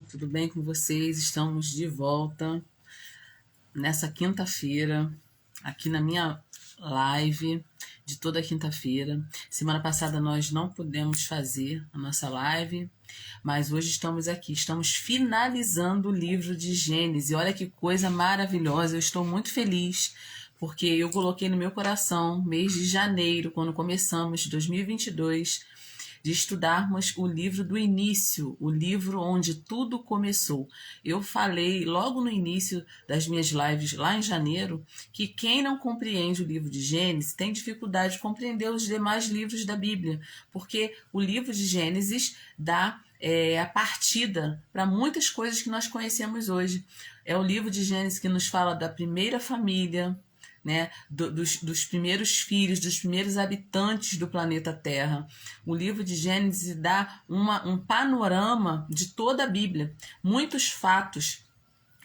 tudo bem com vocês? Estamos de volta nessa quinta-feira, aqui na minha live de toda quinta-feira. Semana passada nós não pudemos fazer a nossa live, mas hoje estamos aqui, estamos finalizando o livro de Gênesis. E olha que coisa maravilhosa, eu estou muito feliz, porque eu coloquei no meu coração, mês de janeiro, quando começamos 2022, de estudarmos o livro do início, o livro onde tudo começou. Eu falei logo no início das minhas lives, lá em janeiro, que quem não compreende o livro de Gênesis tem dificuldade de compreender os demais livros da Bíblia, porque o livro de Gênesis dá a partida para muitas coisas que nós conhecemos hoje. É o livro de Gênesis que nos fala da primeira família, né, dos primeiros filhos, dos primeiros habitantes do planeta Terra. O livro de Gênesis dá um panorama de toda a Bíblia. Muitos fatos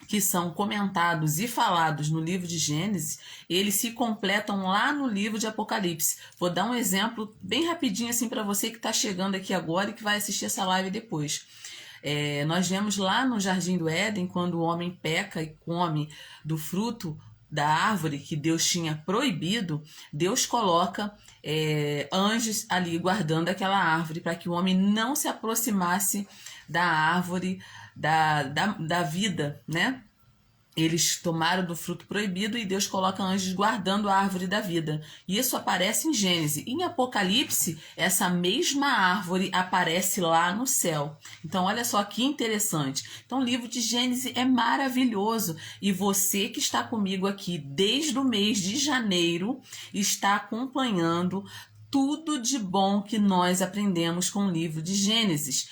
que são comentados e falados no livro de Gênesis, eles se completam lá no livro de Apocalipse. Vou dar um exemplo bem rapidinho assim para você que está chegando aqui agora e que vai assistir essa live depois. Nós vemos lá no Jardim do Éden, quando o homem peca e come do fruto da árvore que Deus tinha proibido, Deus coloca anjos ali guardando aquela árvore para que o homem não se aproximasse da árvore da vida, né? Eles tomaram do fruto proibido e Deus coloca anjos guardando a árvore da vida. Isso aparece em Gênesis. Em Apocalipse, essa mesma árvore aparece lá no céu. Então, olha só que interessante. Então, o livro de Gênesis é maravilhoso. E você que está comigo aqui desde o mês de janeiro está acompanhando tudo de bom que nós aprendemos com o livro de Gênesis.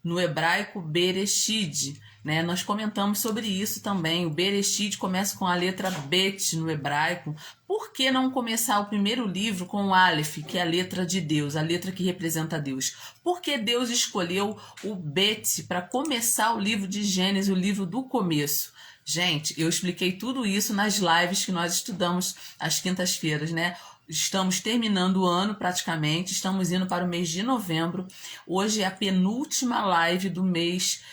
No hebraico, Bereshit, né? Nós comentamos sobre isso também. O Bereshit começa com a letra Bet no hebraico. Por que não começar o primeiro livro com o Aleph, que é a letra de Deus, a letra que representa Deus? Por que Deus escolheu o Bet para começar o livro de Gênesis, o livro do começo? Gente, eu expliquei tudo isso nas lives que nós estudamos às quintas-feiras, né? Estamos terminando o ano praticamente, estamos indo para o mês de novembro. Hoje é a penúltima live do mês,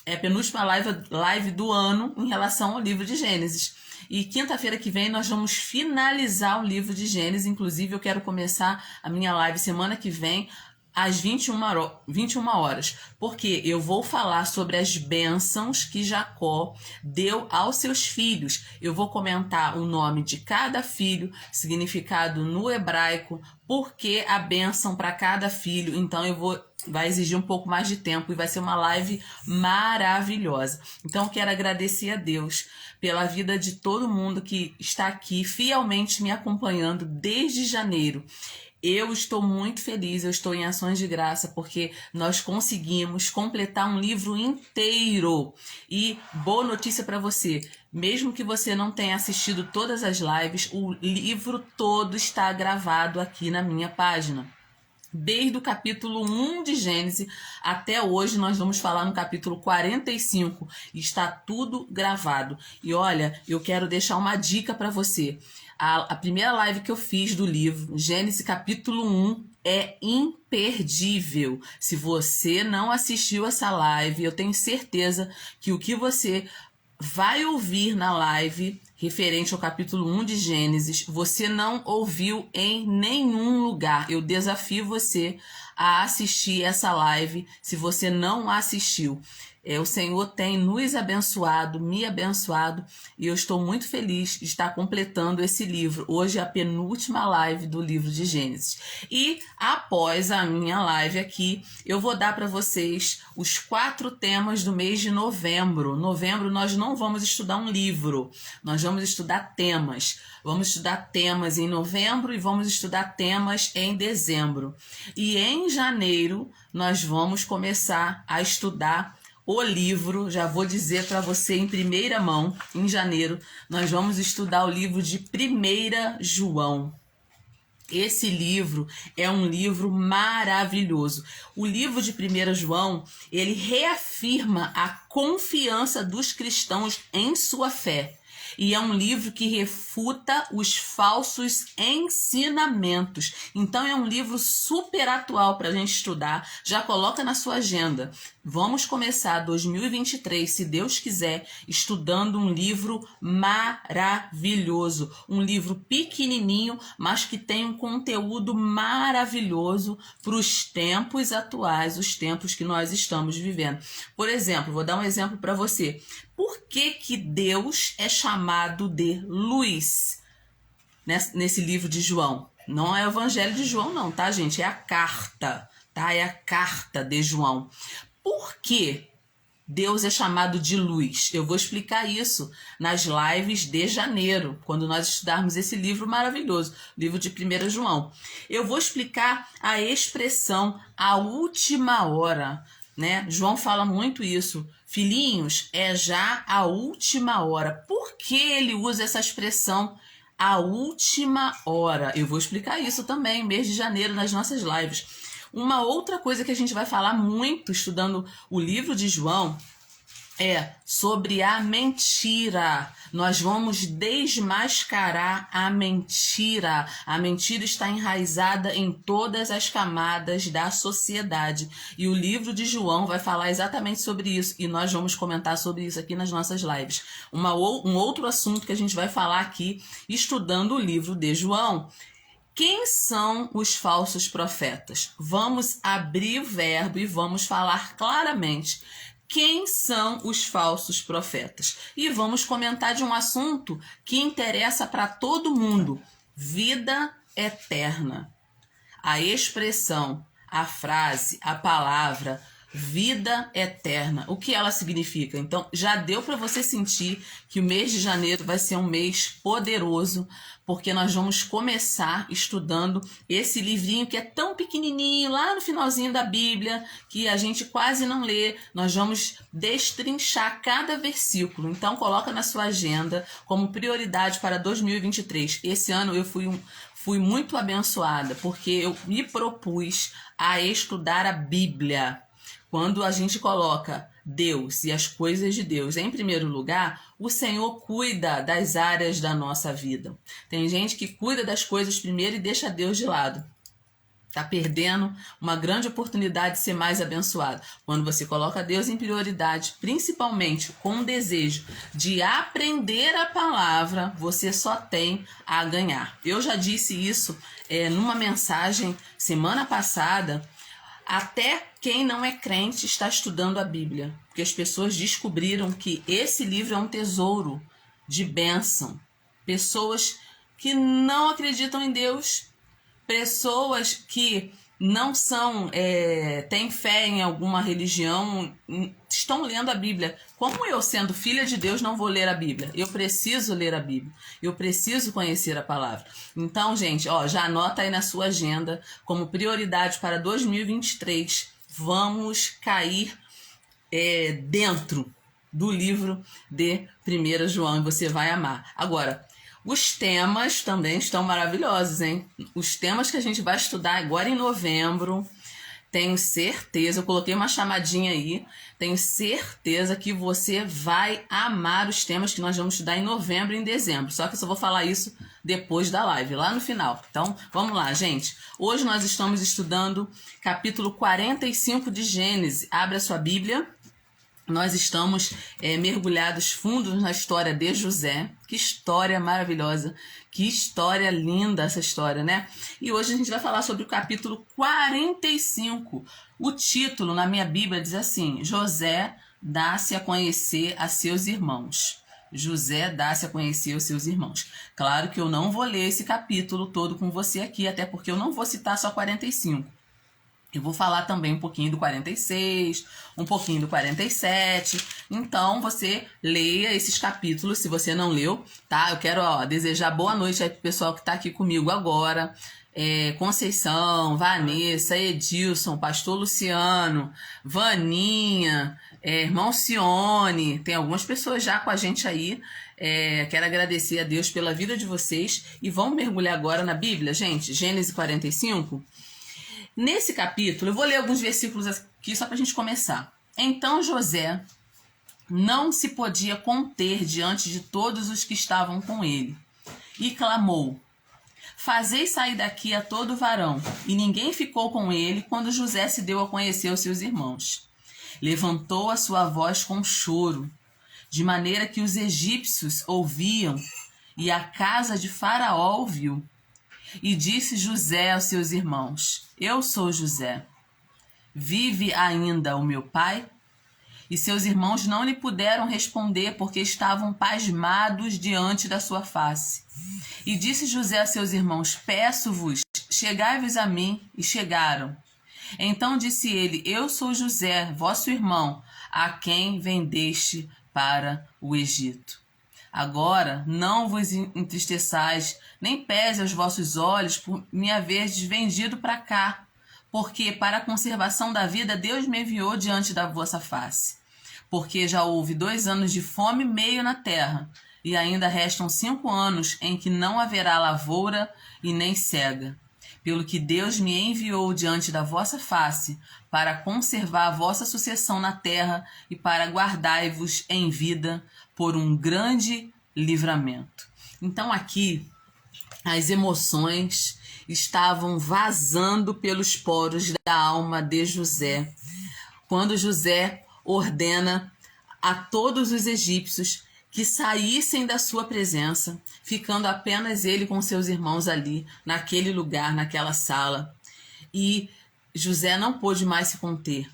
a penúltima live do ano em relação ao livro de Gênesis. E quinta-feira que vem nós vamos finalizar o livro de Gênesis. Inclusive, eu quero começar a minha live semana que vem às 21 horas, porque eu vou falar sobre as bênçãos que Jacó deu aos seus filhos. Eu vou comentar o nome de cada filho, significado no hebraico, por que a bênção para cada filho. Então vai exigir um pouco mais de tempo e vai ser uma live maravilhosa. Então, eu quero agradecer a Deus pela vida de todo mundo que está aqui fielmente me acompanhando desde janeiro. Eu estou muito feliz, eu estou em ações de graça, porque nós conseguimos completar um livro inteiro. E boa notícia para você, mesmo que você não tenha assistido todas as lives, o livro todo está gravado aqui na minha página. Desde o capítulo 1 de Gênesis até hoje, nós vamos falar no capítulo 45. Está tudo gravado. E olha, eu quero deixar uma dica para você. A primeira live que eu fiz do livro, Gênesis capítulo 1, é imperdível. Se você não assistiu essa live, eu tenho certeza que o que você vai ouvir na live referente ao capítulo 1 de Gênesis, você não ouviu em nenhum lugar. Eu desafio você a assistir essa live se você não assistiu. O Senhor tem nos abençoado, me abençoado, e eu estou muito feliz de estar completando esse livro. Hoje é a penúltima live do livro de Gênesis. E após a minha live aqui, eu vou dar para vocês os 4 temas do mês de novembro. Novembro nós não vamos estudar um livro, nós vamos estudar temas. Vamos estudar temas em novembro e vamos estudar temas em dezembro. E em janeiro nós vamos começar a estudar o livro, já vou dizer para você em primeira mão, em janeiro, nós vamos estudar o livro de 1 João. Esse livro é um livro maravilhoso. O livro de 1 João, ele reafirma a confiança dos cristãos em sua fé. E é um livro que refuta os falsos ensinamentos. Então é um livro super atual para a gente estudar. Já coloca na sua agenda. Vamos começar 2023, se Deus quiser, estudando um livro maravilhoso. Um livro pequenininho, mas que tem um conteúdo maravilhoso para os tempos atuais, os tempos que nós estamos vivendo. Por exemplo, vou dar um exemplo para você. Por que Deus é chamado de luz nesse livro de João? Não é o Evangelho de João não, tá, gente? É a carta, tá? É a carta de João. Por que Deus é chamado de luz? Eu vou explicar isso nas lives de janeiro, quando nós estudarmos esse livro maravilhoso, livro de 1 João. Eu vou explicar a expressão a última hora, né? João fala muito isso. Filhinhos, é já a última hora. Por que ele usa essa expressão a última hora? Eu vou explicar isso também, mês de janeiro, nas nossas lives. Uma outra coisa que a gente vai falar muito estudando o livro de João é sobre a mentira. Nós vamos desmascarar a mentira. A mentira está enraizada em todas as camadas da sociedade. E o livro de João vai falar exatamente sobre isso. E nós vamos comentar sobre isso aqui nas nossas lives. Um outro assunto que a gente vai falar aqui, estudando o livro de João. Quem são os falsos profetas? Vamos abrir o verbo e vamos falar claramente. Quem são os falsos profetas? E vamos comentar de um assunto que interessa para todo mundo: vida eterna. A expressão, a frase, a palavra vida eterna, o que ela significa? Então, já deu para você sentir que o mês de janeiro vai ser um mês poderoso, porque nós vamos começar estudando esse livrinho que é tão pequenininho, lá no finalzinho da Bíblia, que a gente quase não lê. Nós vamos destrinchar cada versículo. Então, coloca na sua agenda como prioridade para 2023. Esse ano eu fui muito abençoada, porque eu me propus a estudar a Bíblia. Quando a gente coloca Deus e as coisas de Deus em primeiro lugar, o Senhor cuida das áreas da nossa vida. Tem gente que cuida das coisas primeiro e deixa Deus de lado. Está perdendo uma grande oportunidade de ser mais abençoado. Quando você coloca Deus em prioridade, principalmente com o desejo de aprender a palavra, você só tem a ganhar. Eu já disse isso numa mensagem semana passada. Até quem não é crente está estudando a Bíblia, porque as pessoas descobriram que esse livro é um tesouro de bênção. Pessoas que não acreditam em Deus, pessoas que não têm fé em alguma religião, estão lendo a Bíblia. Como eu, sendo filha de Deus, não vou ler a Bíblia? Eu preciso ler a Bíblia. Eu preciso conhecer a palavra. Então, gente, já anota aí na sua agenda como prioridade para 2023. Vamos cair dentro do livro de 1 João e você vai amar. Agora, os temas também estão maravilhosos, hein? Os temas que a gente vai estudar agora em novembro, tenho certeza, eu coloquei uma chamadinha aí, tenho certeza que você vai amar os temas que nós vamos estudar em novembro e em dezembro. Só que eu só vou falar isso depois da live, lá no final. Então, vamos lá, gente. Hoje nós estamos estudando capítulo 45 de Gênesis. Abra sua Bíblia. Nós estamos mergulhados fundos na história de José. Que história maravilhosa, que história linda essa história, né? E hoje a gente vai falar sobre o capítulo 45. O título na minha Bíblia diz assim: José dá-se a conhecer a seus irmãos. José dá-se a conhecer os seus irmãos. Claro que eu não vou ler esse capítulo todo com você aqui, até porque eu não vou citar só 45. Eu vou falar também um pouquinho do 46, um pouquinho do 47. Então, você leia esses capítulos, se você não leu, tá? Eu quero desejar boa noite aí pro pessoal que tá aqui comigo agora. Conceição, Vanessa, Edilson, Pastor Luciano, Vaninha, irmão Cione. Tem algumas pessoas já com a gente aí. Quero agradecer a Deus pela vida de vocês. E vamos mergulhar agora na Bíblia, gente. Gênesis 45. Nesse capítulo, eu vou ler alguns versículos aqui só para a gente começar. Então José não se podia conter diante de todos os que estavam com ele, e clamou: fazei sair daqui a todo varão. E ninguém ficou com ele quando José se deu a conhecer aos seus irmãos. levantou a sua voz com choro, de maneira que os egípcios ouviam e a casa de Faraó ouviu. E disse José aos seus irmãos: Eu sou José. Vive ainda o meu pai? E seus irmãos não lhe puderam responder, porque estavam pasmados diante da sua face. E disse José a seus irmãos: Peço-vos, chegai-vos a mim. E chegaram. Então disse ele: Eu sou José, vosso irmão, a quem vendeste para o Egito. Agora não vos entristeçais, nem pese aos vossos olhos por me haverdes vendido para cá, porque para a conservação da vida Deus me enviou diante da vossa face. Porque já houve 2 anos de fome e meio na terra, e ainda restam 5 anos em que não haverá lavoura e nem cega. Pelo que Deus me enviou diante da vossa face, para conservar a vossa sucessão na terra e para guardai-vos em vida por um grande livramento. Então aqui as emoções estavam vazando pelos poros da alma de José, quando José ordena a todos os egípcios que saíssem da sua presença, ficando apenas ele com seus irmãos ali, naquele lugar, naquela sala. E José não pôde mais se conter.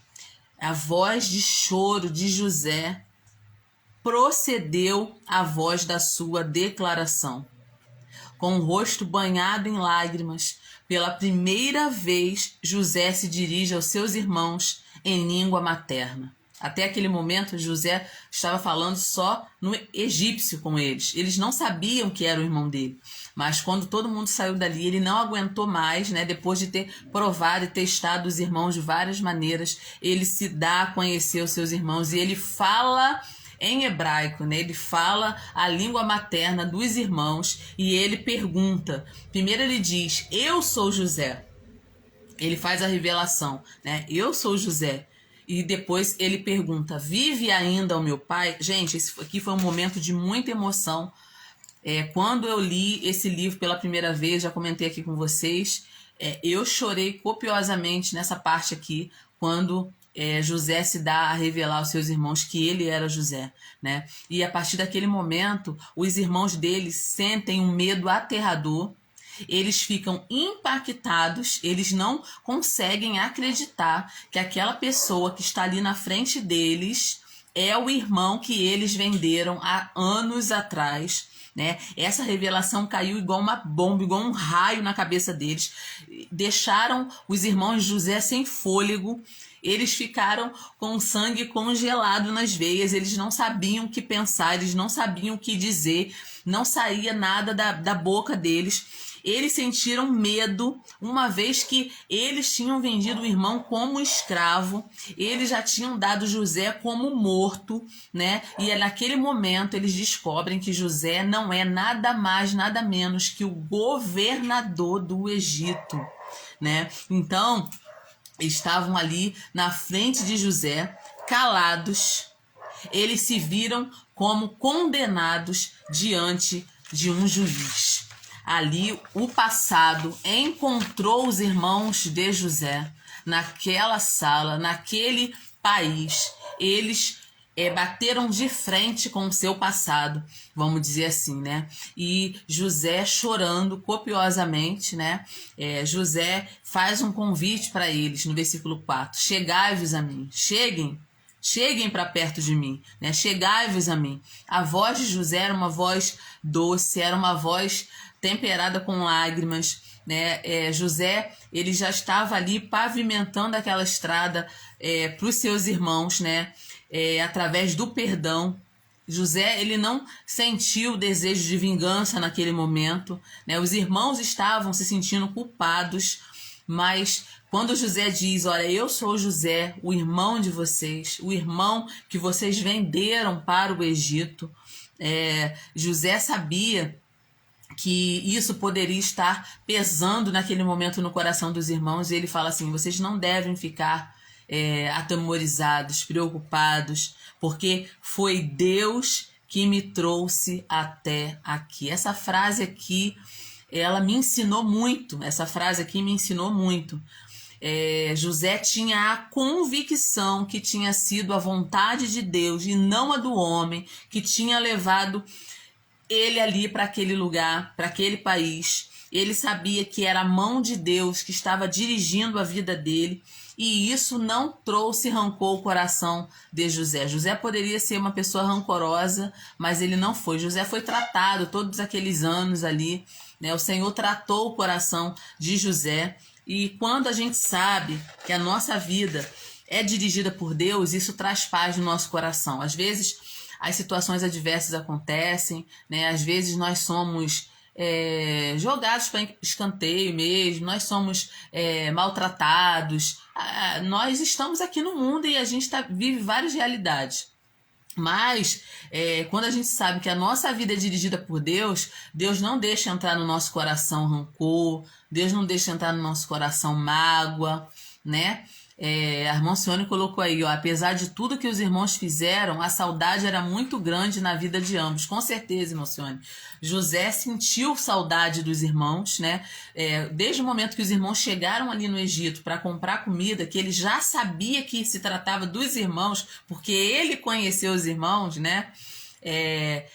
A voz de choro de José procedeu à voz da sua declaração. Com o rosto banhado em lágrimas, pela primeira vez, José se dirige aos seus irmãos em língua materna. Até aquele momento, José estava falando só no egípcio com eles. Eles não sabiam que era o irmão dele. Mas quando todo mundo saiu dali, ele não aguentou mais, né? Depois de ter provado e testado os irmãos de várias maneiras, ele se dá a conhecer os seus irmãos e ele fala em hebraico, né? Ele fala a língua materna dos irmãos e ele pergunta. Primeiro ele diz: Eu sou José. Ele faz a revelação, né? Eu sou José. E depois ele pergunta: Vive ainda o meu pai? Gente, esse aqui foi um momento de muita emoção. Quando eu li esse livro pela primeira vez, já comentei aqui com vocês, eu chorei copiosamente nessa parte aqui, quando José se dá a revelar aos seus irmãos que ele era José, né? E a partir daquele momento, os irmãos dele sentem um medo aterrador. Eles ficam impactados, eles não conseguem acreditar que aquela pessoa que está ali na frente deles é o irmão que eles venderam há anos atrás, né? Essa revelação caiu igual uma bomba, igual um raio na cabeça deles. Deixaram os irmãos de José sem fôlego. Eles ficaram com o sangue congelado nas veias, eles não sabiam o que pensar, eles não sabiam o que dizer, não saía nada da boca deles. Eles sentiram medo, uma vez que eles tinham vendido o irmão como escravo, eles já tinham dado José como morto, né? E naquele momento eles descobrem que José não é nada mais, nada menos que o governador do Egito, né? Então, estavam ali na frente de José, calados. Eles se viram como condenados diante de um juiz. Ali o passado encontrou os irmãos de José naquela sala, naquele país. Eles bateram de frente com o seu passado, vamos dizer assim, né? E José chorando copiosamente, né? José faz um convite para eles no versículo 4. Chegai-vos a mim, cheguem para perto de mim, né? Chegai-vos a mim. A voz de José era uma voz doce, era uma voz temperada com lágrimas, né? José, ele já estava ali pavimentando aquela estrada para os seus irmãos, né? Através do perdão. José, ele não sentiu o desejo de vingança naquele momento, né? Os irmãos estavam se sentindo culpados, mas quando José diz: olha, eu sou José, o irmão de vocês, o irmão que vocês venderam para o Egito, José sabia que isso poderia estar pesando naquele momento no coração dos irmãos, e ele fala assim: vocês não devem ficar atemorizados, preocupados, porque foi Deus que me trouxe até aqui. Essa frase aqui, ela me ensinou muito, essa frase aqui me ensinou muito. José tinha a convicção que tinha sido a vontade de Deus e não a do homem, que tinha levado ele ali para aquele lugar, para aquele país. Ele sabia que era a mão de Deus que estava dirigindo a vida dele, e isso não trouxe rancor ao coração de José. José poderia ser uma pessoa rancorosa, mas ele não foi. José foi tratado todos aqueles anos ali, né? O Senhor tratou o coração de José. E quando a gente sabe que a nossa vida é dirigida por Deus, isso traz paz no nosso coração. Às vezes as situações adversas acontecem, né? Às vezes nós somos jogados para escanteio mesmo, nós somos maltratados. Nós estamos aqui no mundo e a gente vive várias realidades. Mas quando a gente sabe que a nossa vida é dirigida por Deus, Deus não deixa entrar no nosso coração rancor, Deus não deixa entrar no nosso coração mágoa, né? A irmã Cione colocou aí, ó, apesar de tudo que os irmãos fizeram, a saudade era muito grande na vida de ambos. Com certeza, irmã Cione. José sentiu saudade dos irmãos, né? Desde o momento que os irmãos chegaram ali no Egito para comprar comida, que ele já sabia que se tratava dos irmãos, porque ele conheceu os irmãos, né?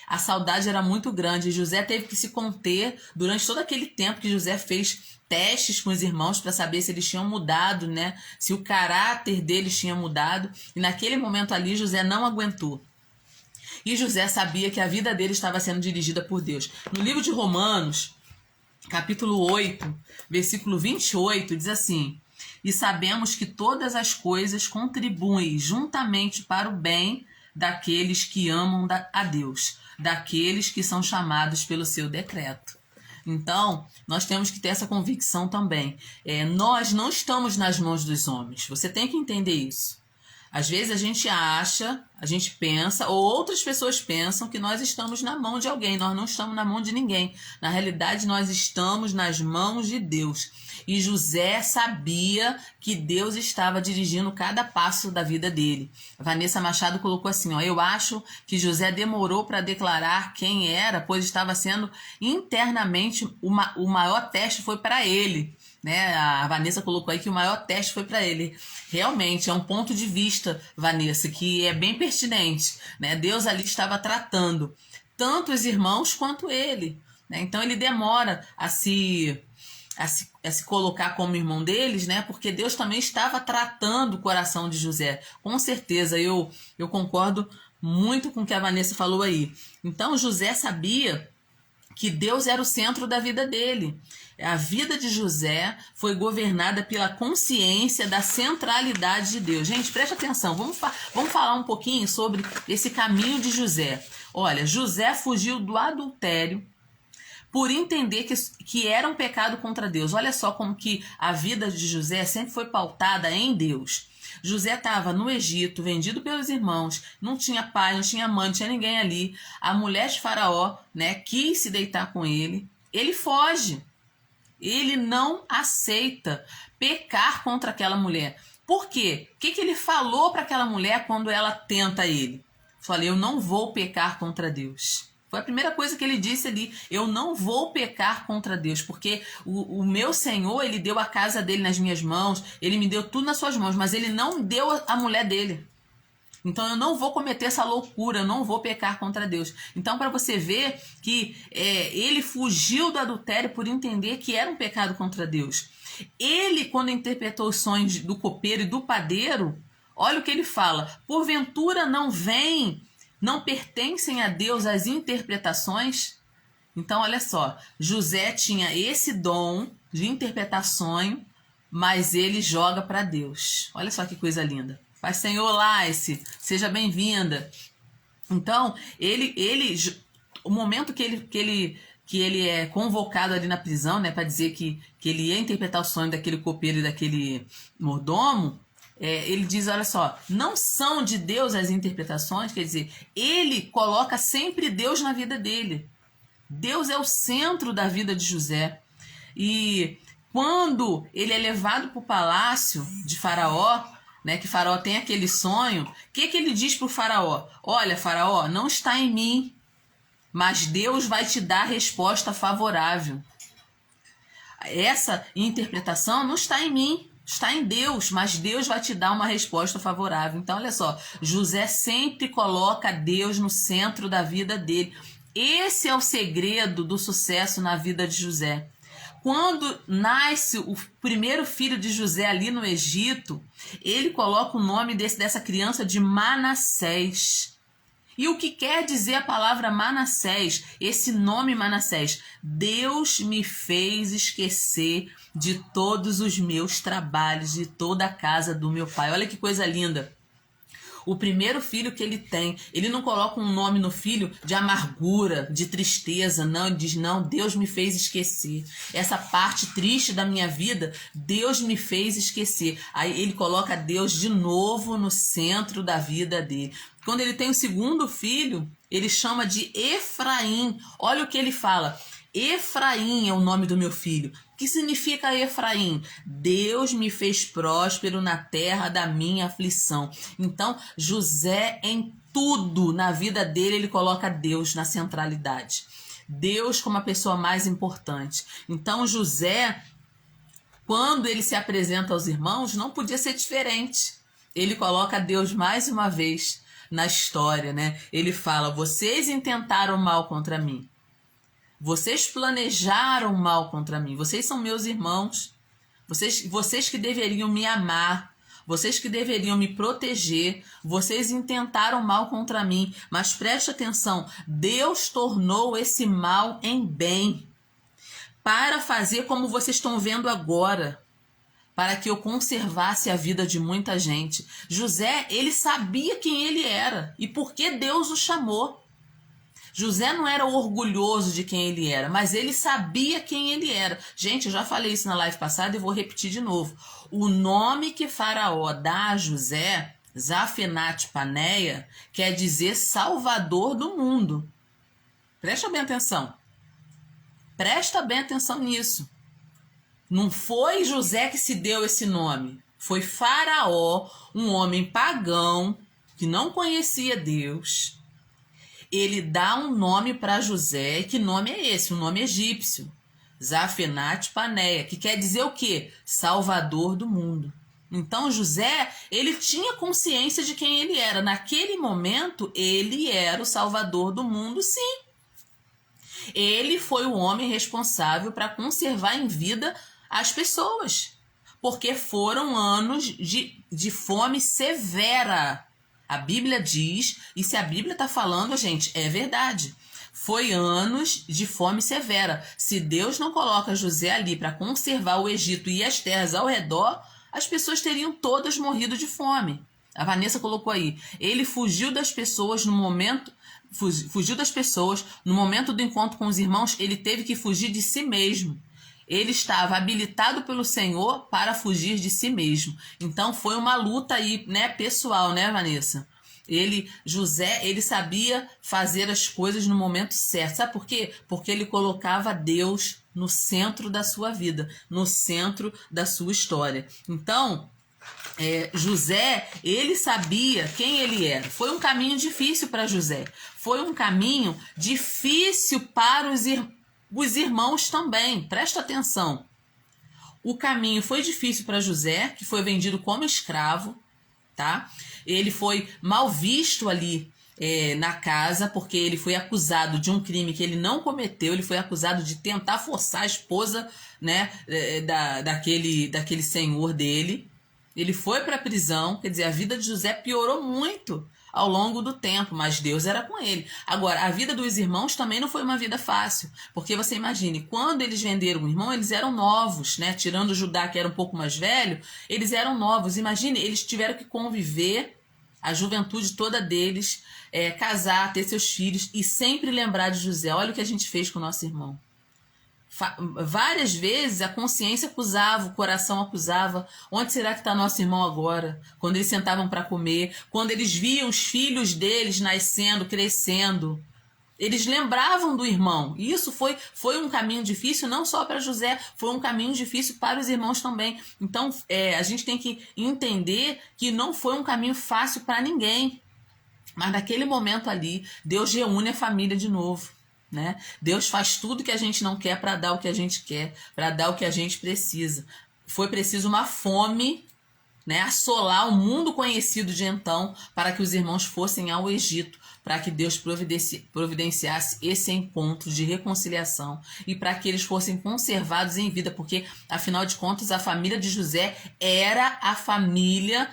A saudade era muito grande. José teve que se conter durante todo aquele tempo que José fez testes com os irmãos para saber se eles tinham mudado, né? Se o caráter deles tinha mudado. E naquele momento ali, José não aguentou. E José sabia que a vida dele estava sendo dirigida por Deus. No livro de Romanos, capítulo 8, versículo 28, diz assim: e sabemos que todas as coisas contribuem juntamente para o bem daqueles que amam a Deus, daqueles que são chamados pelo seu decreto. Então, nós temos que ter essa convicção também. Nós não estamos nas mãos dos homens. Você tem que entender isso. Às vezes a gente acha, a gente pensa, ou outras pessoas pensam que nós estamos na mão de alguém. Nós não estamos na mão de ninguém. Na realidade, nós estamos nas mãos de Deus. E José sabia que Deus estava dirigindo cada passo da vida dele. A Vanessa Machado colocou assim, ó: eu acho que José demorou para declarar quem era, pois estava sendo internamente, o maior teste foi para ele. Né? A Vanessa colocou aí que o maior teste foi para ele. Realmente, é um ponto de vista, Vanessa, que é bem pertinente. Né? Deus ali estava tratando tanto os irmãos quanto ele. Né? Então, ele demora a se colocar como irmão deles, né? Porque Deus também estava tratando o coração de José. Com certeza, eu concordo muito com o que a Vanessa falou aí. Então, José sabia que Deus era o centro da vida dele. A vida de José foi governada pela consciência da centralidade de Deus. Gente, preste atenção, vamos falar um pouquinho sobre esse caminho de José. Olha, José fugiu do adultério por entender que era um pecado contra Deus. Olha só como que a vida de José sempre foi pautada em Deus. José estava no Egito, vendido pelos irmãos, não tinha pai, não tinha mãe, não tinha ninguém ali. A mulher de Faraó, né, quis se deitar com ele. Ele foge. Ele não aceita pecar contra aquela mulher. Por quê? O que ele falou para aquela mulher quando ela tenta ele? Falei, eu não vou pecar contra Deus. Foi a primeira coisa que ele disse ali. Eu não vou pecar contra Deus, porque o meu Senhor, ele deu a casa dele nas minhas mãos, ele me deu tudo nas suas mãos, mas ele não deu a mulher dele. Então eu não vou cometer essa loucura, eu não vou pecar contra Deus. Então, para você ver que ele fugiu do adultério por entender que era um pecado contra Deus. Ele, quando interpretou os sonhos do copeiro e do padeiro, olha o que ele fala: porventura não pertencem a Deus as interpretações? Então, olha só, José tinha esse dom de interpretar sonho, mas ele joga para Deus. Olha só que coisa linda. Pai Senhor Lace, seja bem-vinda. Então, o momento que ele é convocado ali na prisão, né, para dizer que ele ia interpretar o sonho daquele copeiro e daquele mordomo, ele diz, olha só, não são de Deus as interpretações, quer dizer, ele coloca sempre Deus na vida dele. Deus é o centro da vida de José. E quando ele é levado para o palácio de Faraó, né, que Faraó tem aquele sonho, o que ele diz para o Faraó? Olha, Faraó, não está em mim, mas Deus vai te dar resposta favorável. Essa interpretação não está em mim, Está em Deus, mas Deus vai te dar uma resposta favorável. Então, olha só, José sempre coloca Deus no centro da vida dele. Esse é o segredo do sucesso na vida de José. Quando nasce o primeiro filho de José ali no Egito, ele coloca o nome dessa criança de Manassés. E o que quer dizer a palavra Manassés? Esse nome Manassés. Deus me fez esquecer de todos os meus trabalhos, de toda a casa do meu pai. Olha que coisa linda. O primeiro filho que ele tem, ele não coloca um nome no filho de amargura, de tristeza, não, ele diz, não, Deus me fez esquecer. Essa parte triste da minha vida, Deus me fez esquecer. Aí ele coloca Deus de novo no centro da vida dele. Quando ele tem o segundo filho, ele chama de Efraim. Olha o que ele fala. Efraim é o nome do meu filho. O que significa Efraim? Deus me fez próspero na terra da minha aflição. Então, José, em tudo na vida dele, ele coloca Deus na centralidade. Deus como a pessoa mais importante. Então, José, quando ele se apresenta aos irmãos, não podia ser diferente. Ele coloca Deus mais uma vez na história, né? Ele fala, vocês intentaram mal contra mim. Vocês planejaram mal contra mim. Vocês são meus irmãos. Vocês que deveriam me amar. Vocês que deveriam me proteger. Vocês intentaram mal contra mim. Mas preste atenção. Deus tornou esse mal em bem. Para fazer como vocês estão vendo agora. Para que eu conservasse a vida de muita gente. José, ele sabia quem ele era. E por que Deus o chamou. José não era orgulhoso de quem ele era, mas ele sabia quem ele era. Gente, eu já falei isso na live passada e vou repetir de novo. O nome que Faraó dá a José, Zafenat Paneia, quer dizer Salvador do mundo. Presta bem atenção. Presta bem atenção nisso. Não foi José que se deu esse nome. Foi Faraó, um homem pagão, que não conhecia Deus. Ele dá um nome para José. Que nome é esse? Um nome egípcio. Zafenat Paneia, que quer dizer o quê? Salvador do mundo. Então José, ele tinha consciência de quem ele era. Naquele momento, ele era o Salvador do mundo, sim. Ele foi o homem responsável para conservar em vida as pessoas. Porque foram anos de fome severa. A Bíblia diz, e se a Bíblia está falando, gente, é verdade. Foi anos de fome severa. Se Deus não coloca José ali para conservar o Egito e as terras ao redor, as pessoas teriam todas morrido de fome. A Vanessa colocou aí. Ele fugiu das pessoas no momento do encontro com os irmãos, ele teve que fugir de si mesmo. Ele estava habilitado pelo Senhor para fugir de si mesmo. Então foi uma luta aí, né, pessoal, né, Vanessa? José, ele sabia fazer as coisas no momento certo. Sabe por quê? Porque ele colocava Deus no centro da sua vida, no centro da sua história. Então, José, ele sabia quem ele era. Foi um caminho difícil para José. Foi um caminho difícil para os irmãos também. Presta atenção. O caminho foi difícil para José, que foi vendido como escravo, tá? Ele foi mal visto ali na casa, porque ele foi acusado de um crime que ele não cometeu. Ele foi acusado de tentar forçar a esposa, né, daquele senhor dele. Ele foi para a prisão, quer dizer, a vida de José piorou muito ao longo do tempo, mas Deus era com ele. Agora, a vida dos irmãos também não foi uma vida fácil, porque você imagine, quando eles venderam o irmão, eles eram novos, né? Tirando Judá, que era um pouco mais velho, eles eram novos. Imagine, eles tiveram que conviver, a juventude toda deles, casar, ter seus filhos e sempre lembrar de José. Olha o que a gente fez com o nosso irmão. Várias vezes a consciência acusava, o coração acusava. Onde será que está nosso irmão agora? Quando eles sentavam para comer, quando eles viam os filhos deles nascendo, crescendo, eles lembravam do irmão. E isso foi um caminho difícil, não só para José, foi um caminho difícil para os irmãos também. Então a gente tem que entender que não foi um caminho fácil para ninguém. Mas naquele momento ali, Deus reúne a família de novo. Né? Deus faz tudo que a gente não quer para dar o que a gente quer, para dar o que a gente precisa. foi preciso uma fome, né, assolar o mundo conhecido de então, para que os irmãos fossem ao Egito, para que Deus providenciasse esse encontro de reconciliação e para que eles fossem conservados em vida, porque, afinal de contas, a família de José era a família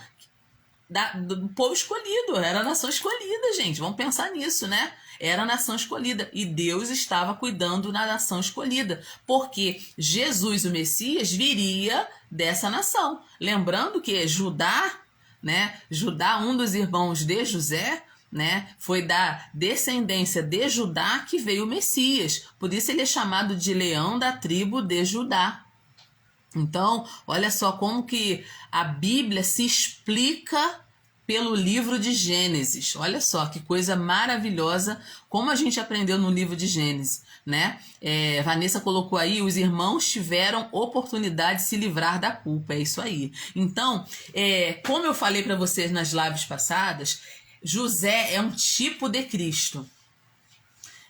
do povo escolhido, era a nação escolhida, gente. Vamos pensar nisso, né? Era a nação escolhida e Deus estava cuidando da nação escolhida, porque Jesus, o Messias, viria dessa nação. Lembrando que Judá, né? Judá, um dos irmãos de José, né? Foi da descendência de Judá que veio o Messias. Por isso ele é chamado de leão da tribo de Judá. Então, olha só como que a Bíblia se explica pelo livro de Gênesis. Olha só que coisa maravilhosa, como a gente aprendeu no livro de Gênesis, né? Vanessa colocou aí, os irmãos tiveram oportunidade de se livrar da culpa. É isso aí. Então, como eu falei para vocês nas lives passadas, José é um tipo de Cristo.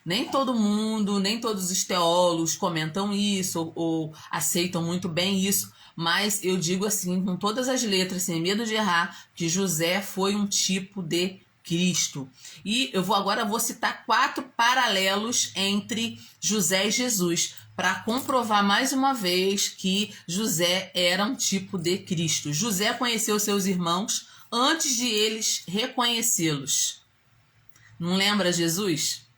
Nem todo mundo, nem todos os teólogos comentam isso ou aceitam muito bem isso, mas eu digo assim, com todas as letras, sem medo de errar, que José foi um tipo de Cristo. E eu agora vou citar 4 paralelos entre José e Jesus, para comprovar mais uma vez que José era um tipo de Cristo. José conheceu seus irmãos antes de eles reconhecê-los. Não lembra Jesus?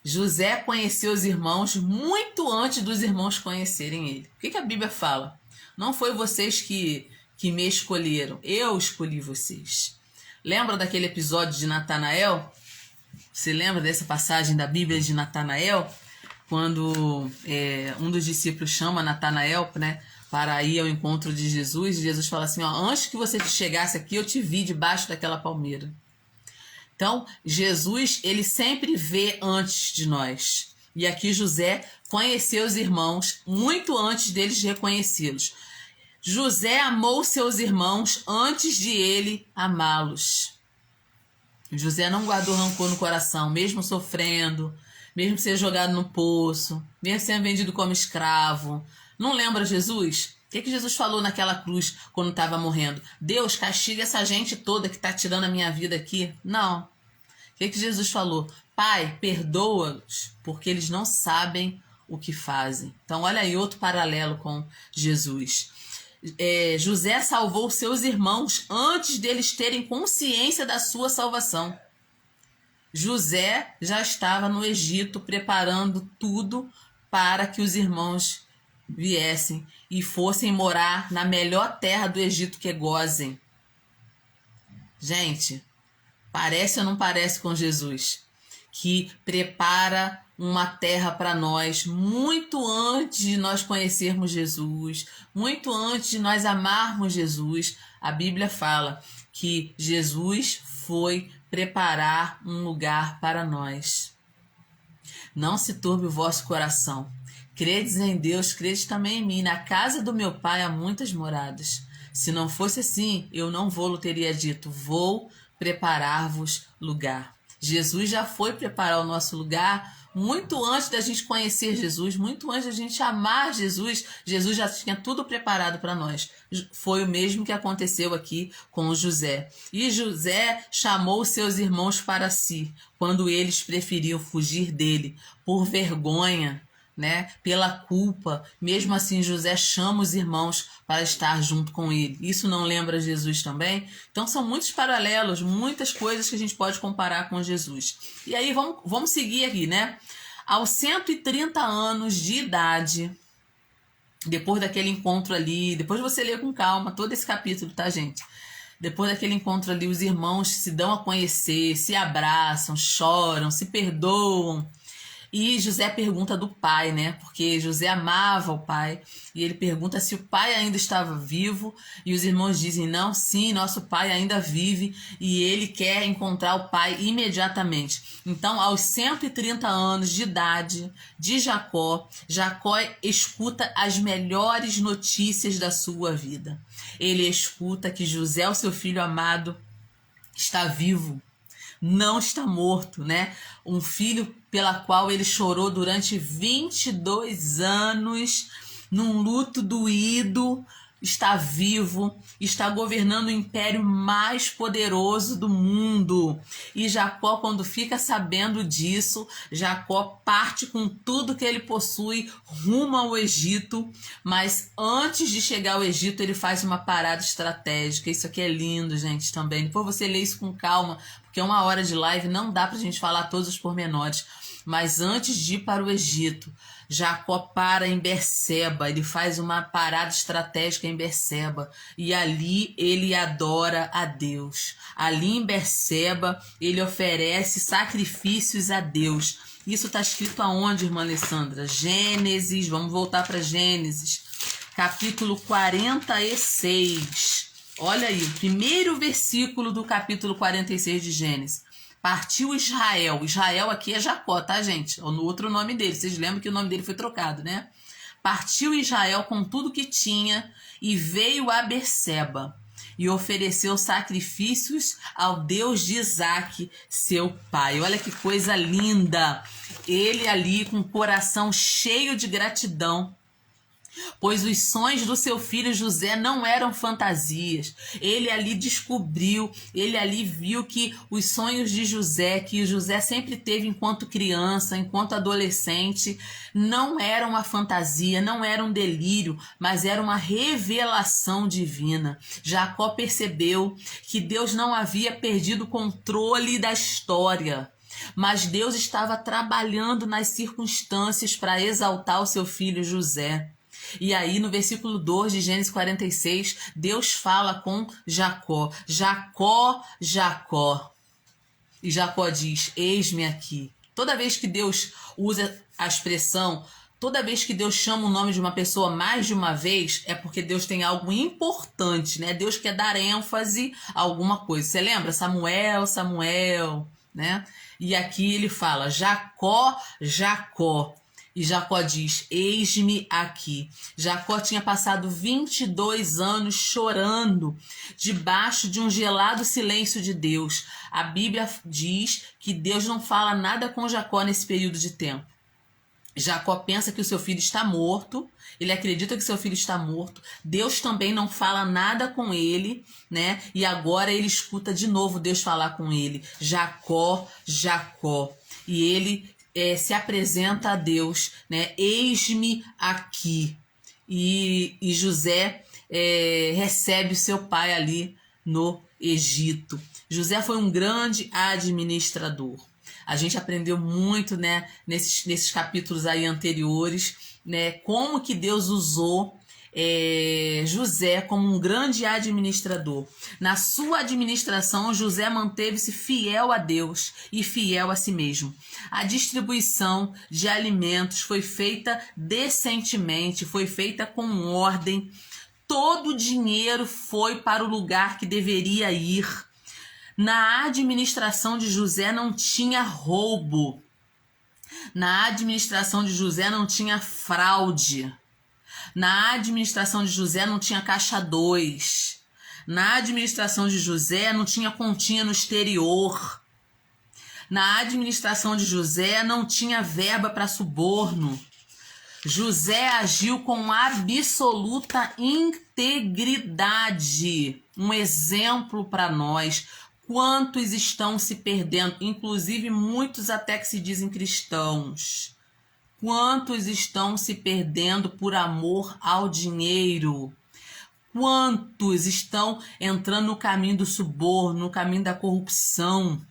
José conheceu os irmãos muito antes dos irmãos conhecerem ele. O que a Bíblia fala? Não foi vocês que me escolheram, eu escolhi vocês. Lembra daquele episódio de Natanael? Você lembra dessa passagem da Bíblia de Natanael? Quando um dos discípulos chama Natanael, né, para ir ao encontro de Jesus, e Jesus fala assim, antes que você chegasse aqui, eu te vi debaixo daquela palmeira. Então, Jesus, ele sempre vê antes de nós. E aqui José conheceu os irmãos muito antes deles reconhecê-los. José amou seus irmãos antes de ele amá-los. José não guardou rancor no coração, mesmo sofrendo, mesmo sendo jogado no poço, mesmo sendo vendido como escravo. Não lembra Jesus? O que Jesus falou naquela cruz quando estava morrendo? Deus, castiga essa gente toda que está tirando a minha vida aqui. Não. O que Jesus falou? Pai, perdoa-os, porque eles não sabem o que fazem. Então, olha aí outro paralelo com Jesus. José salvou seus irmãos antes deles terem consciência da sua salvação. José já estava no Egito preparando tudo para que os irmãos viessem e fossem morar na melhor terra do Egito, que é Gósen. Gente, parece ou não parece com Jesus? Que prepara uma terra para nós muito antes de nós conhecermos Jesus, muito antes de nós amarmos Jesus. A Bíblia fala que Jesus foi preparar um lugar para nós. Não se turbe o vosso coração. Credes em Deus, credes também em mim. Na casa do meu pai há muitas moradas. Se não fosse assim, eu não vou-lo teria dito. Vou preparar-vos lugar. Jesus já foi preparar o nosso lugar muito antes da gente conhecer Jesus, muito antes da gente amar Jesus. Jesus já tinha tudo preparado para nós. Foi o mesmo que aconteceu aqui com José. E José chamou seus irmãos para si, quando eles preferiam fugir dele por vergonha, né, pela culpa. Mesmo assim, José chama os irmãos para estar junto com ele. Isso não lembra Jesus também? Então são muitos paralelos, muitas coisas que a gente pode comparar com Jesus. E aí vamos seguir aqui, né? Aos 130 anos de idade, depois daquele encontro ali, depois você lê com calma todo esse capítulo, tá, gente? Depois daquele encontro ali, os irmãos se dão a conhecer, se abraçam, choram, se perdoam. E José pergunta do pai, né? Porque José amava o pai. E ele pergunta se o pai ainda estava vivo. E os irmãos dizem, não, sim, nosso pai ainda vive. E ele quer encontrar o pai imediatamente. Então, aos 130 anos de idade de Jacó, Jacó escuta as melhores notícias da sua vida. Ele escuta que José, o seu filho amado, está vivo. Não está morto, né? Um filho pela qual ele chorou durante 22 anos, num luto doído, está vivo, está governando o império mais poderoso do mundo. E Jacó, quando fica sabendo disso, Jacó parte com tudo que ele possui rumo ao Egito, mas antes de chegar ao Egito, ele faz uma parada estratégica. Isso aqui é lindo, gente, também. Depois você lê isso com calma, porque é 1 hora de live, não dá pra gente falar todos os pormenores. Mas antes de ir para o Egito, Jacó para em Berseba, ele faz uma parada estratégica em Berseba e ali ele adora a Deus. Ali em Berseba ele oferece sacrifícios a Deus. Isso está escrito aonde, irmã Alessandra? Gênesis, vamos voltar para Gênesis, capítulo 46. Olha aí, o primeiro versículo do capítulo 46 de Gênesis. Partiu Israel. Israel aqui é Jacó, tá, gente? Ou no outro nome dele. Vocês lembram que o nome dele foi trocado, né? Partiu Israel com tudo que tinha e veio a Berseba e ofereceu sacrifícios ao Deus de Isaque, seu pai. Olha que coisa linda! Ele ali com o coração cheio de gratidão, pois os sonhos do seu filho José não eram fantasias. Ele ali descobriu, ele ali viu que os sonhos de José, que José sempre teve enquanto criança, enquanto adolescente, não eram uma fantasia, não era um delírio, mas era uma revelação divina. Jacó percebeu que Deus não havia perdido o controle da história, mas Deus estava trabalhando nas circunstâncias para exaltar o seu filho José. E aí no versículo 2 de Gênesis 46, Deus fala com Jacó. Jacó, Jacó. E Jacó diz, eis-me aqui. Toda vez que Deus usa a expressão, toda vez que Deus chama o nome de uma pessoa mais de uma vez, é porque Deus tem algo importante, né? Deus quer dar ênfase a alguma coisa. Você lembra? Samuel, Samuel, né? E aqui ele fala, Jacó, Jacó. E Jacó diz, eis-me aqui. Jacó tinha passado 22 anos chorando debaixo de um gelado silêncio de Deus. A Bíblia diz que Deus não fala nada com Jacó nesse período de tempo. Jacó pensa que o seu filho está morto, ele acredita que seu filho está morto. Deus também não fala nada com ele, né? E agora ele escuta de novo Deus falar com ele. Jacó, Jacó. E ele se apresenta a Deus, né? Eis-me aqui. E José recebe o seu pai ali no Egito. José foi um grande administrador. A gente aprendeu muito, né, nesses capítulos aí anteriores, né, como que Deus usou José como um grande administrador. Na sua administração, José manteve-se fiel a Deus e fiel a si mesmo. A distribuição de alimentos foi feita decentemente, foi feita com ordem. Todo o dinheiro foi para o lugar que deveria ir. Na administração de José não tinha roubo. Na administração de José não tinha fraude. Na administração de José não tinha caixa 2. Na administração de José não tinha continha no exterior. Na administração de José não tinha verba para suborno. José agiu com absoluta integridade. Um exemplo para nós. Quantos estão se perdendo? Inclusive muitos até que se dizem cristãos. Quantos estão se perdendo por amor ao dinheiro? Quantos estão entrando no caminho do suborno, no caminho da corrupção?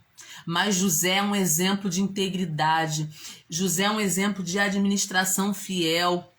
Mas José é um exemplo de integridade. José é um exemplo de administração fiel.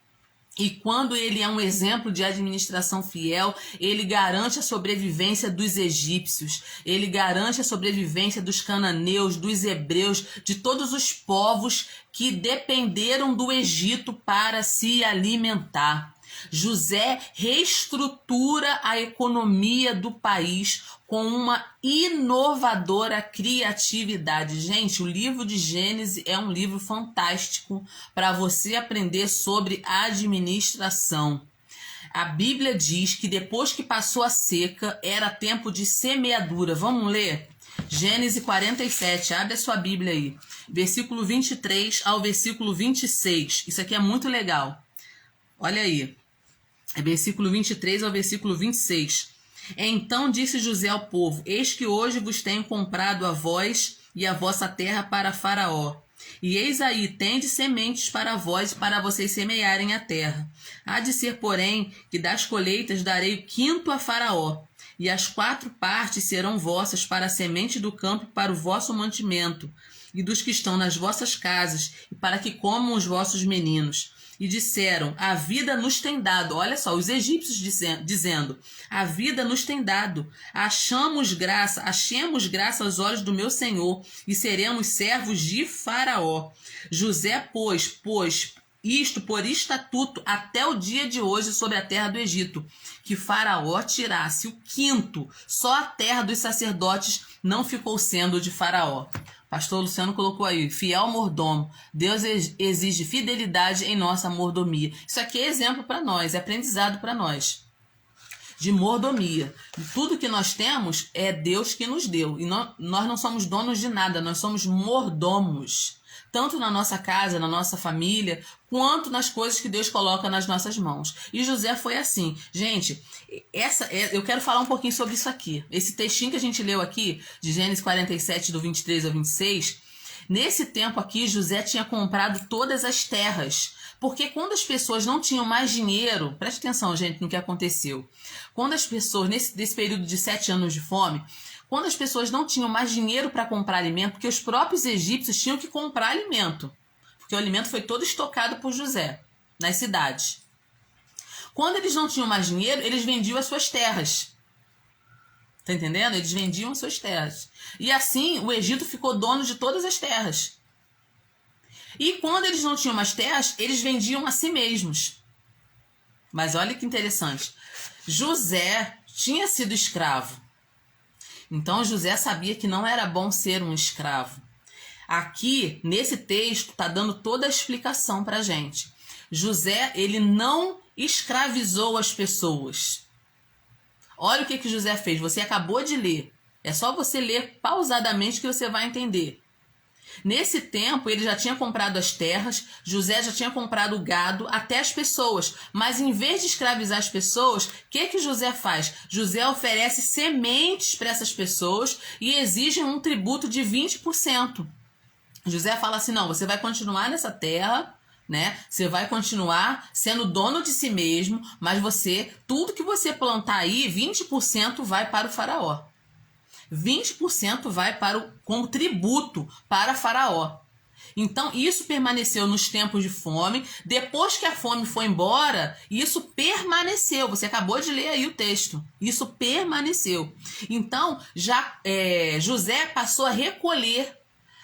E quando ele é um exemplo de administração fiel, ele garante a sobrevivência dos egípcios, ele garante a sobrevivência dos cananeus, dos hebreus, de todos os povos que dependeram do Egito para se alimentar. José reestrutura a economia do país com uma inovadora criatividade. Gente, o livro de Gênesis é um livro fantástico para você aprender sobre administração. A Bíblia diz que depois que passou a seca, era tempo de semeadura. Vamos ler? Gênesis 47, abre a sua Bíblia aí. Versículo 23 ao versículo 26. Isso aqui é muito legal. Olha aí, é versículo 23 ao versículo 26. Então disse José ao povo: eis que hoje vos tenho comprado a vós e a vossa terra para Faraó. E eis aí, tende sementes para vós e para vocês semearem a terra. Há de ser, porém, que das colheitas darei o quinto a Faraó, e as 4 partes serão vossas para a semente do campo e para o vosso mantimento, e dos que estão nas vossas casas, e para que comam os vossos meninos. E disseram: a vida nos tem dado. Olha só, os egípcios dizendo: a vida nos tem dado. Achemos graça aos olhos do meu senhor, e seremos servos de Faraó. José, pôs isto por estatuto até o dia de hoje sobre a terra do Egito, que Faraó tirasse o quinto. Só a terra dos sacerdotes não ficou sendo de Faraó. Pastor Luciano colocou aí: fiel mordomo. Deus exige fidelidade em nossa mordomia. Isso aqui é exemplo para nós, é aprendizado para nós. De mordomia. Tudo que nós temos é Deus que nos deu. E nós não somos donos de nada, nós somos mordomos. Tanto na nossa casa, na nossa família, quanto nas coisas que Deus coloca nas nossas mãos. E José foi assim. Gente, eu quero falar um pouquinho sobre isso aqui. Esse textinho que a gente leu aqui, de Gênesis 47, do 23 ao 26, nesse tempo aqui, José tinha comprado todas as terras. Porque quando as pessoas não tinham mais dinheiro, preste atenção, gente, no que aconteceu. Quando as pessoas, nesse período de 7 anos de fome, quando as pessoas não tinham mais dinheiro para comprar alimento, porque os próprios egípcios tinham que comprar alimento, porque o alimento foi todo estocado por José nas cidades. Quando eles não tinham mais dinheiro, eles vendiam as suas terras. Tá entendendo? Eles vendiam as suas terras. E assim, o Egito ficou dono de todas as terras. E quando eles não tinham mais terras, eles vendiam a si mesmos. Mas olha que interessante. José tinha sido escravo. Então José sabia que não era bom ser um escravo. Aqui, nesse texto, está dando toda a explicação para a gente. José, ele não escravizou as pessoas. Olha o que José fez. Você acabou de ler. É só você ler pausadamente que você vai entender. Nesse tempo, ele já tinha comprado as terras, José já tinha comprado o gado, até as pessoas. Mas em vez de escravizar as pessoas, o que José faz? José oferece sementes para essas pessoas e exige um tributo de 20%. José fala assim: não, você vai continuar nessa terra, né? Você vai continuar sendo dono de si mesmo, mas tudo que você plantar aí, 20% vai para o Faraó. 20% vai como tributo para Faraó. Então, isso permaneceu nos tempos de fome. Depois que a fome foi embora, isso permaneceu. Você acabou de ler aí o texto. Isso permaneceu. Então, José passou a recolher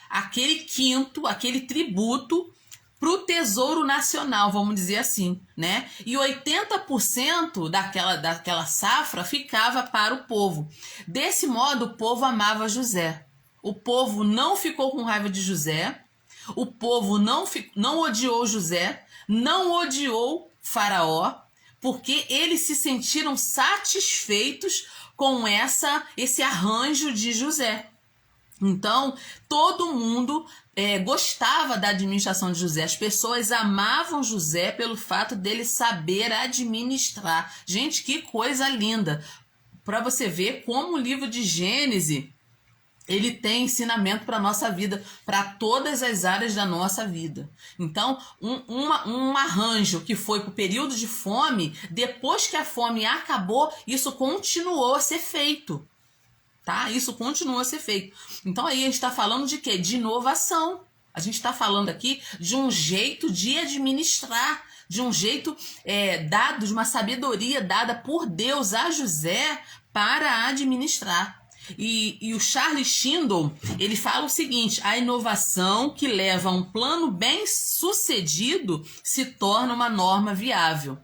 aquele quinto, aquele tributo para o Tesouro Nacional, vamos dizer assim, né? E 80% daquela safra ficava para o povo. Desse modo, o povo amava José. O povo não ficou com raiva de José. O povo não odiou José, não odiou Faraó, porque eles se sentiram satisfeitos com esse arranjo de José. Então, todo mundo gostava da administração de José. As pessoas amavam José pelo fato dele saber administrar. Gente, que coisa linda! Para você ver como o livro de Gênesis, ele tem ensinamento para a nossa vida, para todas as áreas da nossa vida. Então, um arranjo que foi para o período de fome, depois que a fome acabou, isso continuou a ser feito. Tá? Isso continua a ser feito. Então aí a gente está falando de quê? De inovação. A gente está falando aqui de um jeito de administrar, de um jeito dado, de uma sabedoria dada por Deus a José para administrar. E o Charles Schindel, ele fala o seguinte: a inovação que leva a um plano bem sucedido se torna uma norma viável.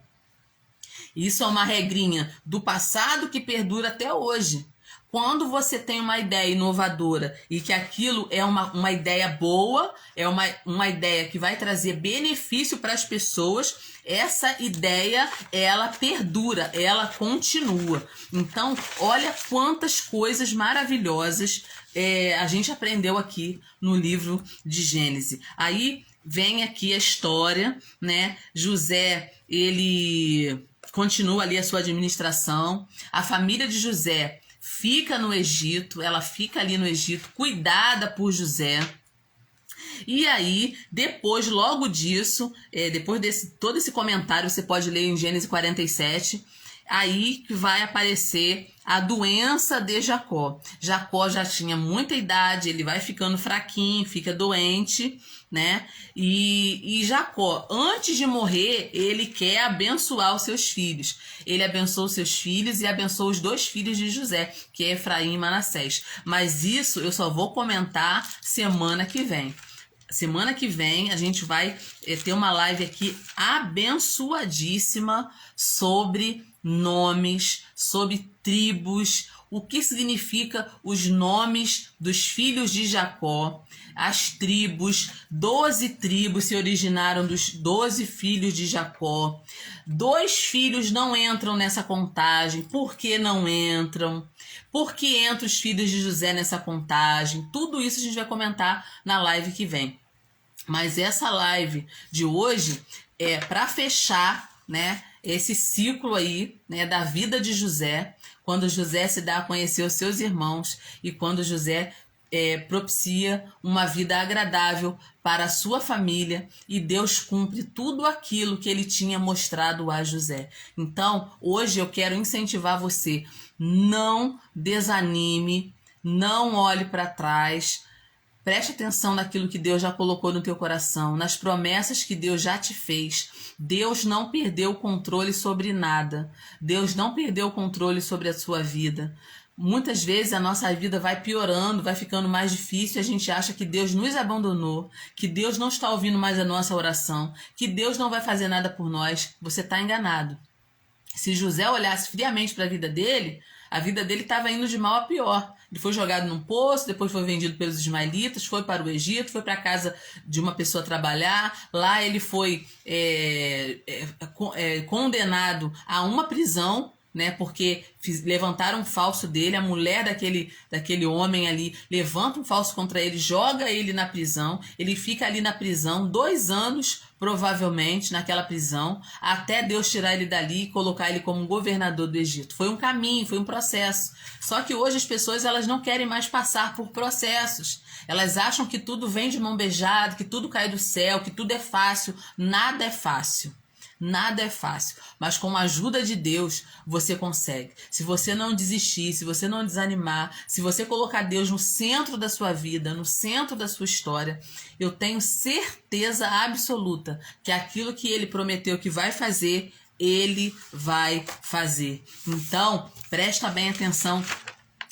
Isso é uma regrinha do passado que perdura até hoje. Quando você tem uma ideia inovadora e que aquilo é uma ideia boa, é uma ideia que vai trazer benefício para as pessoas, essa ideia, ela perdura, ela continua. Então, olha quantas coisas maravilhosas a gente aprendeu aqui no livro de Gênesis. Aí, vem aqui a história, né? José, ele continua ali a sua administração. A família de José fica no Egito, ela fica ali no Egito, cuidada por José. E aí, depois, logo disso, depois desse todo esse comentário, você pode ler em Gênesis 47, aí que vai aparecer a doença de Jacó. Jacó já tinha muita idade, ele vai ficando fraquinho, fica doente, né? E Jacó, antes de morrer, ele quer abençoar os seus filhos. Ele abençoa os seus filhos e abençoa os 2 filhos de José, que é Efraim e Manassés. Mas isso eu só vou comentar semana que vem. Semana que vem a gente vai ter uma live aqui abençoadíssima sobre nomes, sobre tribos, o que significa os nomes dos filhos de Jacó, as tribos, 12 tribos se originaram dos 12 filhos de Jacó. 2 filhos não entram nessa contagem. Por que não entram? Por que entram os filhos de José nessa contagem? Tudo isso a gente vai comentar na live que vem. Mas essa live de hoje é para fechar, né, esse ciclo aí, né, da vida de José, quando José se dá a conhecer os seus irmãos e quando José propicia uma vida agradável para a sua família e Deus cumpre tudo aquilo que ele tinha mostrado a José. Então, hoje eu quero incentivar você, não desanime, não olhe para trás, preste atenção naquilo que Deus já colocou no teu coração, nas promessas que Deus já te fez. Deus não perdeu o controle sobre nada. Deus não perdeu o controle sobre a sua vida. Muitas vezes a nossa vida vai piorando, vai ficando mais difícil, a gente acha que Deus nos abandonou, que Deus não está ouvindo mais a nossa oração, que Deus não vai fazer nada por nós. Você está enganado. Se José olhasse friamente para a vida dele estava indo de mal a pior. Ele foi jogado num poço, depois foi vendido pelos ismaelitas, foi para o Egito, foi para a casa de uma pessoa trabalhar. Lá ele foi condenado a uma prisão, né, porque levantaram um falso dele, a mulher daquele homem ali levanta um falso contra ele, joga ele na prisão, ele fica ali na prisão 2 anos, provavelmente, naquela prisão, até Deus tirar ele dali e colocar ele como governador do Egito. Foi um caminho, foi um processo. Só que hoje as pessoas elas não querem mais passar por processos. Elas acham que tudo vem de mão beijada, que tudo cai do céu, que tudo é fácil. Nada é fácil. Nada é fácil, mas com a ajuda de Deus você consegue. Se você não desistir, se você não desanimar, se você colocar Deus no centro da sua vida, no centro da sua história, eu tenho certeza absoluta que aquilo que ele prometeu que vai fazer, ele vai fazer. Então, presta bem atenção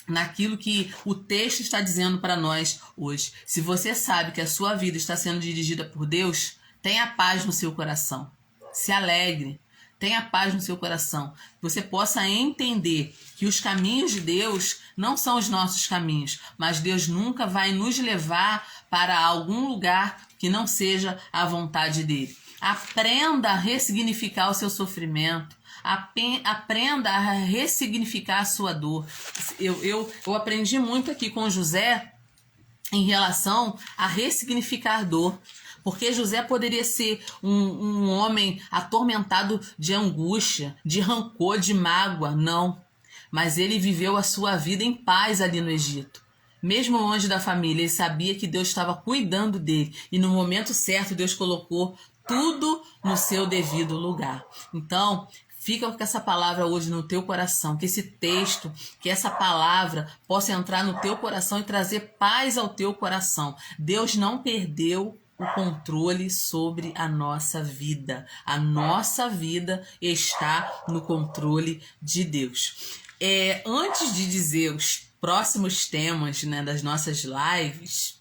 naquilo que o texto está dizendo para nós hoje. Se você sabe que a sua vida está sendo dirigida por Deus, tenha paz no seu coração. Se alegre, tenha paz no seu coração. Você possa entender que os caminhos de Deus não são os nossos caminhos, mas Deus nunca vai nos levar para algum lugar que não seja a vontade dele. Aprenda a ressignificar o seu sofrimento. Aprenda a ressignificar a sua dor. Eu aprendi muito aqui com José em relação a ressignificar dor. Porque José poderia ser um homem atormentado de angústia, de rancor, de mágoa. Não. Mas ele viveu a sua vida em paz ali no Egito. Mesmo longe da família, ele sabia que Deus estava cuidando dele. E no momento certo, Deus colocou tudo no seu devido lugar. Então, fica com essa palavra hoje no teu coração. Que esse texto, que essa palavra possa entrar no teu coração e trazer paz ao teu coração. Deus não perdeu o controle sobre a nossa vida. A nossa vida está no controle de Deus. Antes de dizer os próximos temas, né, das nossas lives,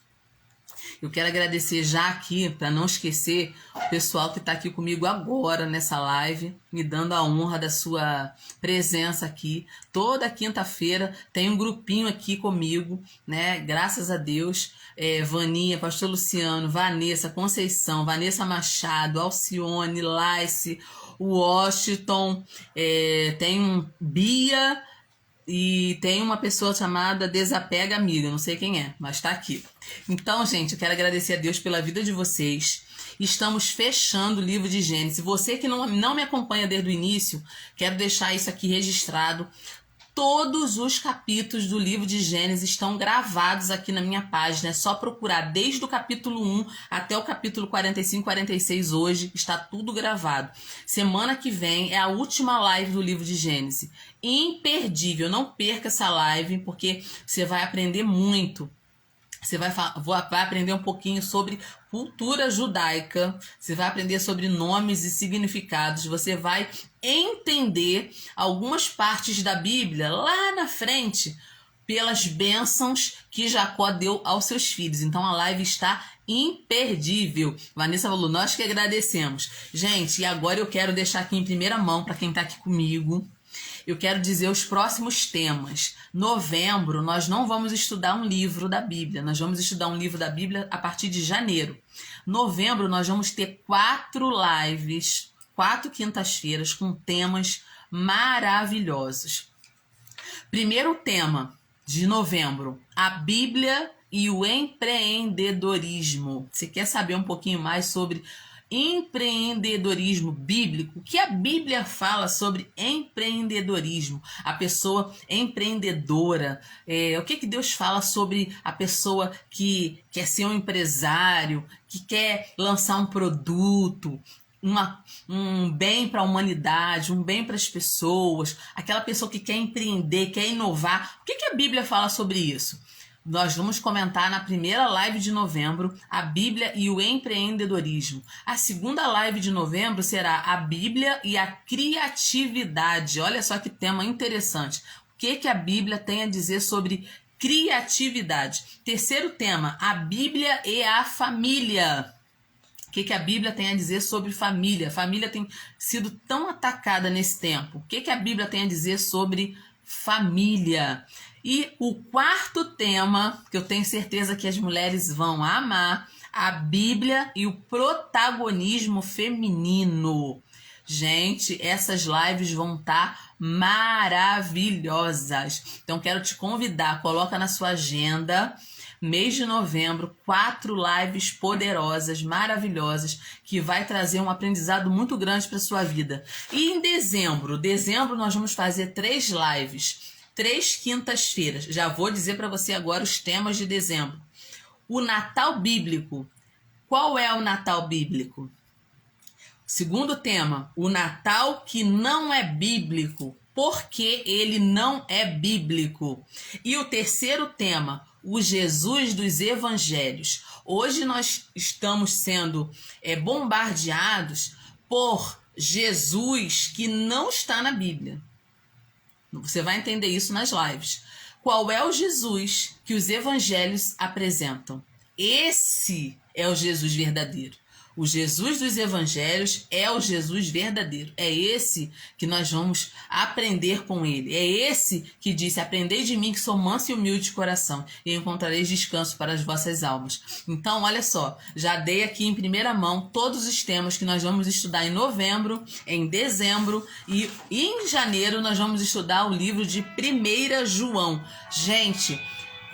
eu quero agradecer já aqui, para não esquecer, o pessoal que está aqui comigo agora nessa live, me dando a honra da sua presença aqui. Toda quinta-feira tem um grupinho aqui comigo, né? Graças a Deus. Vaninha, Pastor Luciano, Vanessa, Conceição, Vanessa Machado, Alcione, Laice, Washington, tem Bia, E tem uma pessoa chamada Desapega Amiga, não sei quem é, mas tá aqui. Então, gente, eu quero agradecer a Deus pela vida de vocês. Estamos fechando o livro de Gênesis. Você que não me acompanha desde o início, quero deixar isso aqui registrado. Todos os capítulos do livro de Gênesis estão gravados aqui na minha página. É só procurar desde o capítulo 1 até o capítulo 45, 46 hoje. Está tudo gravado. Semana que vem é a última live do livro de Gênesis. Imperdível. Não perca essa live, porque você vai aprender muito. Você vai aprender um pouquinho sobre cultura judaica, você vai aprender sobre nomes e significados, você vai entender algumas partes da Bíblia lá na frente pelas bênçãos que Jacó deu aos seus filhos. Então a live está imperdível. Vanessa falou, nós que agradecemos. Gente, e agora eu quero deixar aqui em primeira mão para quem está aqui comigo. Eu quero dizer os próximos temas. Novembro, nós não vamos estudar um livro da Bíblia. Nós vamos estudar um livro da Bíblia a partir de janeiro. Novembro, nós vamos ter 4 lives, 4 quintas-feiras com temas maravilhosos. Primeiro tema de novembro, a Bíblia e o empreendedorismo. Você quer saber um pouquinho mais sobre empreendedorismo bíblico? O que a Bíblia fala sobre empreendedorismo? A pessoa empreendedora. O que Deus fala sobre a pessoa que quer ser um empresário, que quer lançar um produto, um bem para a humanidade, um bem para as pessoas, aquela pessoa que quer empreender, quer inovar. O que a Bíblia fala sobre isso? Nós vamos comentar na primeira live de novembro a Bíblia e o empreendedorismo. A segunda live de novembro será a Bíblia e a criatividade. Olha só que tema interessante. O que a Bíblia tem a dizer sobre criatividade? Terceiro tema, a Bíblia e a família. O que a Bíblia tem a dizer sobre família? A família tem sido tão atacada nesse tempo. O que a Bíblia tem a dizer sobre família? E o quarto tema, que eu tenho certeza que as mulheres vão amar, a Bíblia e o protagonismo feminino. Gente, essas lives vão estar maravilhosas. Então, quero te convidar, coloca na sua agenda, mês de novembro, 4 lives poderosas, maravilhosas, que vai trazer um aprendizado muito grande para a sua vida. E em dezembro nós vamos fazer 3 lives. 3 quintas-feiras. Já vou dizer para você agora os temas de dezembro. O Natal Bíblico. Qual é o Natal Bíblico? Segundo tema, o Natal que não é bíblico. Por que ele não é bíblico? E o terceiro tema, o Jesus dos Evangelhos. Hoje nós estamos sendo bombardeados por Jesus que não está na Bíblia. Você vai entender isso nas lives. Qual é o Jesus que os evangelhos apresentam? Esse é o Jesus verdadeiro. O Jesus dos evangelhos é o Jesus verdadeiro. É esse que nós vamos aprender com ele. É esse que disse, aprendei de mim que sou manso e humilde de coração e encontrareis descanso para as vossas almas. Então, olha só, já dei aqui em primeira mão todos os temas que nós vamos estudar em novembro, em dezembro e em janeiro nós vamos estudar o livro de 1 João. Gente,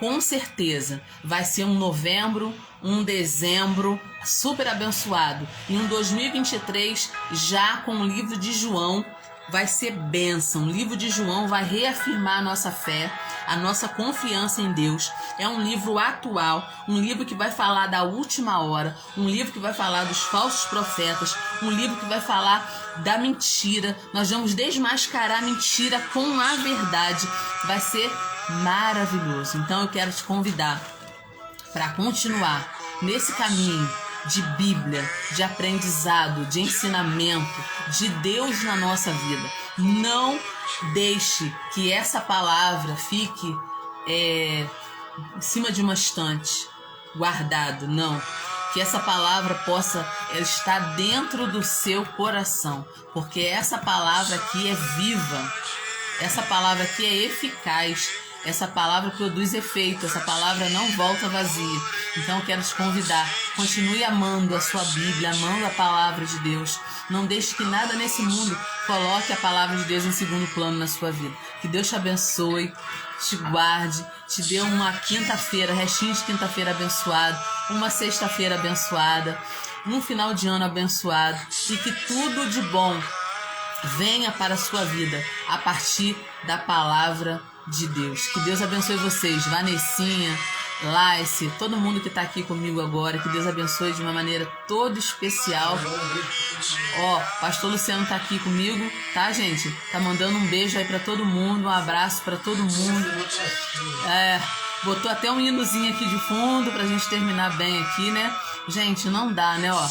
com certeza vai ser um novembro, um dezembro super abençoado. E um 2023 já com o livro de João vai ser bênção. O livro de João vai reafirmar a nossa fé, a nossa confiança em Deus. É um livro atual, um livro que vai falar da última hora, um livro que vai falar dos falsos profetas, um livro que vai falar da mentira. Nós vamos desmascarar a mentira com a verdade. Vai ser maravilhoso. Então eu quero te convidar para continuar nesse caminho de Bíblia, de aprendizado, de ensinamento, de Deus na nossa vida. Não deixe que essa palavra fique em cima de uma estante, guardado, não. Que essa palavra possa estar dentro do seu coração, porque essa palavra aqui é viva, essa palavra aqui é eficaz. essa palavra produz efeito, essa palavra não volta vazia. Então eu quero te convidar, continue amando a sua Bíblia, amando a palavra de Deus. Não deixe que nada nesse mundo coloque a palavra de Deus em segundo plano na sua vida. Que Deus te abençoe, te guarde, te dê uma quinta-feira, restinho de quinta-feira abençoado, uma sexta-feira abençoada, um final de ano abençoado e que tudo de bom venha para a sua vida a partir da palavra de Deus. Que Deus abençoe vocês, Vanessinha, Laice, todo mundo que está aqui comigo agora. Que Deus abençoe de uma maneira toda especial. Ó, pastor Luciano está aqui comigo, tá, gente? Tá mandando um beijo aí para todo mundo, um abraço para todo mundo. Botou até um hinozinho aqui de fundo pra gente terminar bem aqui, né? Gente, não dá, né, ó.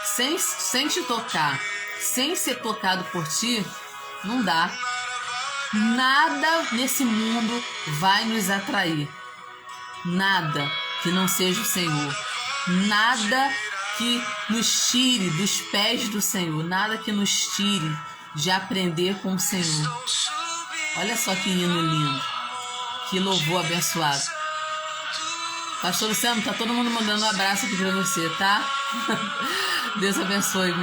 Sem te tocar, sem ser tocado por ti, não dá. Nada nesse mundo vai nos atrair. Nada que não seja o Senhor. Nada que nos tire dos pés do Senhor. Nada que nos tire de aprender com o Senhor. Olha só que hino lindo. Que louvor abençoado. Pastor Luciano, tá todo mundo mandando um abraço aqui pra você, tá? Deus abençoe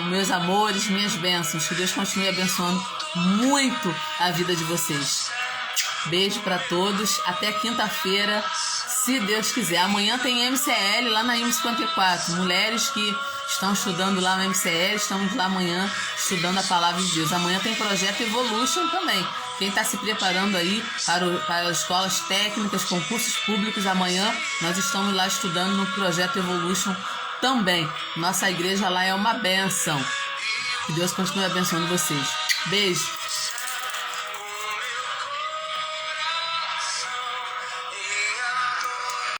meus amores, minhas bênçãos. Que Deus continue abençoando muito a vida de vocês. Beijo para todos. Até quinta-feira, se Deus quiser. Amanhã tem MCL lá na IM54. Mulheres que estão estudando lá no MCL, estamos lá amanhã estudando a palavra de Deus. Amanhã tem Projeto Evolution também. Quem está se preparando aí para as escolas técnicas, concursos públicos, amanhã nós estamos lá estudando no Projeto Evolution também. Nossa igreja lá é uma bênção. Que Deus continue abençoando vocês. Beijo.